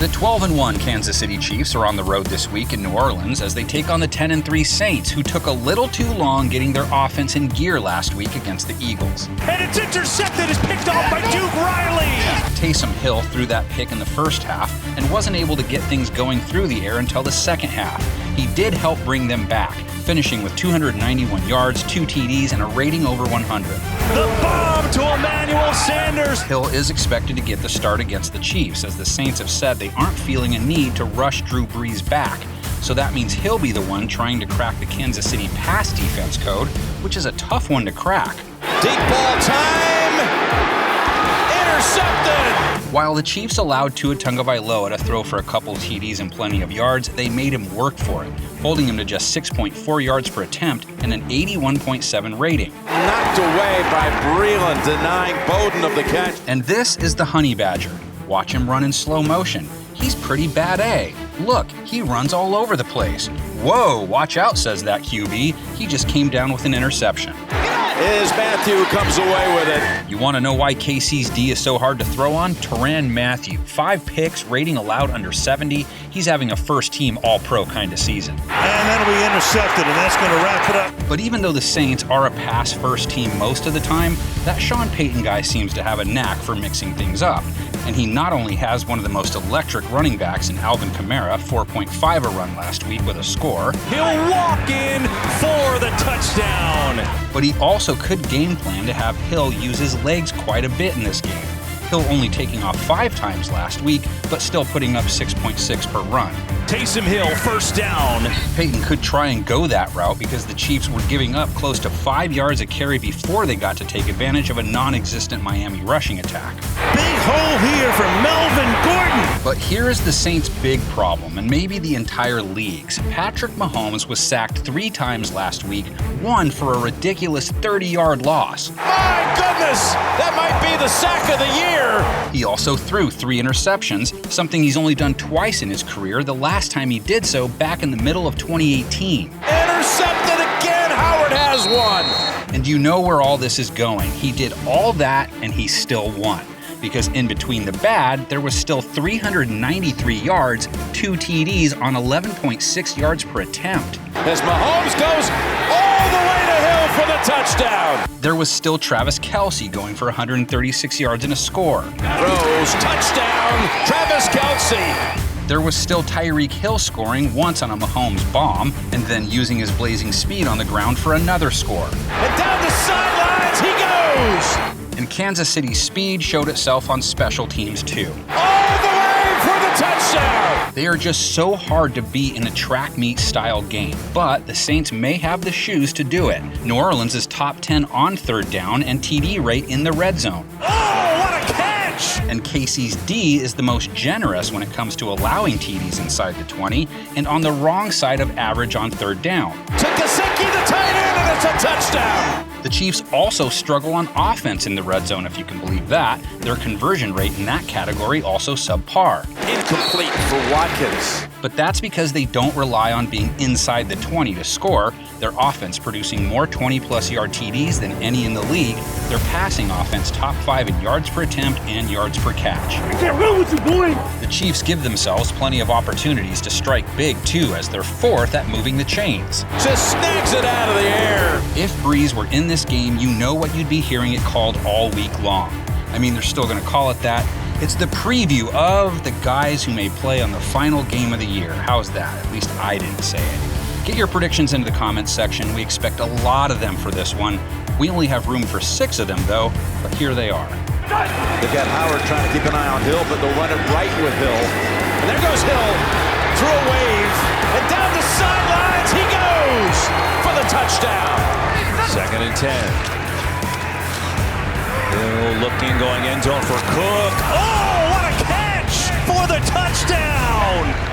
The 12-1 Kansas City Chiefs are on the road this week in New Orleans as they take on the 10-3 Saints, who took a little too long getting their offense in gear last week against the Eagles. And it's intercepted, it's picked off by Duke Riley! Taysom Hill threw that pick in the first half and wasn't able to get things going through the air until the second half. He did help bring them back, finishing with 291 yards, 2 TDs, and a rating over 100. The bomb to Emmanuel Sanders! Hill is expected to get the start against the Chiefs, as the Saints have said they aren't feeling a need to rush Drew Brees back. So that means he'll be the one trying to crack the Kansas City pass defense code, which is a tough one to crack. Deep ball time! Intercepted! While the Chiefs allowed Tua Tagovailoa to throw for a couple TDs and plenty of yards, they made him work for it, holding him to just 6.4 yards per attempt and an 81.7 rating. Knocked away by Breeland, denying Bowden of the catch. And this is the Honey Badger. Watch him run in slow motion. He's pretty bad A. Look, he runs all over the place. Whoa, watch out, says that QB. He just came down with an interception. Is Matthew comes away with it. You want to know why KC's D is so hard to throw on? Tyrann Mathieu. 5 picks, rating allowed under 70. He's having a first-team All-Pro kind of season. And then we intercepted, and that's going to wrap it up. But even though the Saints are a pass-first team most of the time, that Sean Payton guy seems to have a knack for mixing things up. And he not only has one of the most electric running backs in Alvin Kamara, 4.5 a run last week with a score. He'll walk in for the touchdown. But he also could game plan to have Hill use his legs quite a bit in this game. Hill only taking off 5 times last week, but still putting up 6.6 per run. Taysom Hill, first down. Payton could try and go that route because the Chiefs were giving up close to 5 yards a carry before they got to take advantage of a non-existent Miami rushing attack. Big hole here for Melvin Gordon. But here is the Saints' big problem, and maybe the entire league's. Patrick Mahomes was sacked 3 times last week, one for a ridiculous 30-yard loss. My goodness, that might be the sack of the year. He also threw 3 interceptions, something he's only done twice in his career, the last time he did so back in the middle of 2018. Intercepted again, Howard has one. And you know where all this is going. He did all that and he still won. Because in between the bad, there was still 393 yards, 2 TDs on 11.6 yards per attempt. As Mahomes goes all the way to Hill for the touchdown. There was still Travis Kelce going for 136 yards and a score. Throws, touchdown, Travis Kelce. There was still Tyreek Hill scoring once on a Mahomes bomb, and then using his blazing speed on the ground for another score. And down the sidelines he goes. And Kansas City's speed showed itself on special teams too. All the way for the touchdown. They are just so hard to beat in a track meet style game, but the Saints may have the shoes to do it. New Orleans is top 10 on third down and TD rate in the red zone. Oh, what a catch! And KC's D is the most generous when it comes to allowing TDs inside the 20 and on the wrong side of average on third down. To Gesicki, the tight end, and it's a touchdown. The Chiefs also struggle on offense in the red zone, if you can believe that. Their conversion rate in that category also subpar. Incomplete for Watkins. But that's because they don't rely on being inside the 20 to score. Their offense producing more 20-plus yard TDs than any in the league. Their passing offense top 5 in yards per attempt and yards per catch. I can't run with you, boy! The Chiefs give themselves plenty of opportunities to strike big, too, as they're 4th at moving the chains. Just snags it out of the air. If Brees were in this game, you know what you'd be hearing it called all week long. I mean, they're still going to call it that. It's the preview of the guys who may play on the final game of the year. How's that? At least I didn't say it. Get your predictions into the comments section. We expect a lot of them for this one. We only have room for 6 of them, though, but here they are. They've got Howard trying to keep an eye on Hill, but they'll run it right with Hill. And there goes Hill through a wave, and down the sidelines he goes for the touchdown. 2nd and 10. Hill looking, going end zone for Cook. Oh, what a catch for the touchdown!